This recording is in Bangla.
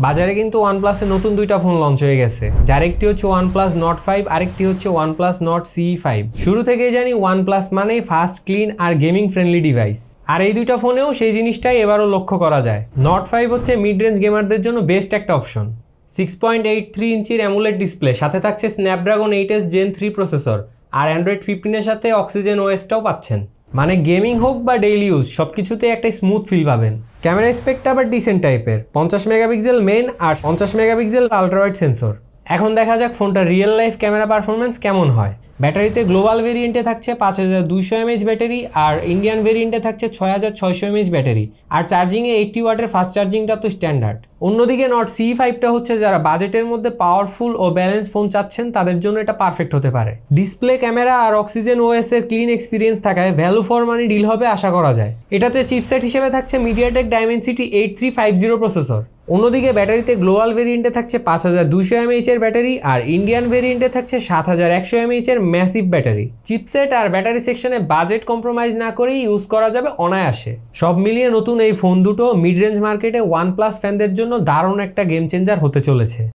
বাজারে কিন্তু OnePlus-এর নতুন দুইটা ফোন লঞ্চ হয়ে গেছে, যার একটি হচ্ছে OnePlus Nord 5 আরেকটি হচ্ছে OnePlus Nord CE 5। শুরু থেকেই জানি OnePlus মানেই ফাস্ট, ক্লিন আর গেমিং ফ্রেন্ডলি ডিভাইস, আর এই দুইটা ফোনেও সেই জিনিসটাই এবারও লক্ষ্য করা যায়। Nord 5 হচ্ছে মিড রেঞ্জ গেমারদের জন্য বেস্ট একটা অপশন। 6.83 ইঞ্চির অ্যামোলেড ডিসপ্লে, সাথে থাকছে Snapdragon 8s Gen 3 প্রসেসর, আর Android 15 এর সাথে Oxygen OS-টাও পাচ্ছেন। মানে গেমিং হোক বা ডেইলি ইউজ সবকিছুতে একটা স্মুথ ফিল পাবেন। ক্যামেরা স্পেকটা আবার ডিসেন্ট টাইপের, 50 মেগাপিক্সেল মেইন আর 50 মেগাপিক্সেল আলট্রাওয়াইড সেন্সর। এখন দেখা যাক ফোনটা রিয়েল লাইফ ক্যামেরা পারফরমেন্স কেমন হয়। ব্যাটারিতে গ্লোবাল ভেরিয়েন্টে থাকছে 5200 mAh ব্যাটারি, আর ইন্ডিয়ান ভেরিয়েন্টে থাকছে 6600 mAh ব্যাটারি, আর চার্জিংয়ে 80 ওয়াটের ফাস্ট চার্জিংটা তো স্ট্যান্ডার্ড। অন্যদিকে Nord CE 5টা হচ্ছে যারা বাজেটের মধ্যে পাওয়ারফুল ও ব্যালেন্স ফোন চাচ্ছেন তাদের জন্য এটা পারফেক্ট হতে পারে। ডিসপ্লে, ক্যামেরা আর Oxygen OS এর ক্লিন এক্সপিরিয়েন্স থাকায় ভ্যালু ফর মানি ডিল হবে আশা করা যায়। এটাতে চিপসেট হিসেবে থাকছে MediaTek Dimensity 8350 প্রসেসর। অন্যদিকে ব্যাটারিতে গ্লোবাল ভেরিয়েন্টে থাকছে 5200 mAh এর ব্যাটারি, আর ইন্ডিয়ান ভেরিয়েন্টে থাকছে 7100 mAh এর ম্যাসিভ ব্যাটারি। চিপসেট আর ব্যাটারি সেকশনে বাজেট কম্প্রোমাইজ না করেই ইউজ করা যাবে অনায়াসে। সব মিলিয়ে নতুন এই ফোন দুটো মিড রেঞ্জ মার্কেটে OnePlus ফ্যানদের জন্য দারুণ একটা গেম চেঞ্জার হতে চলেছে।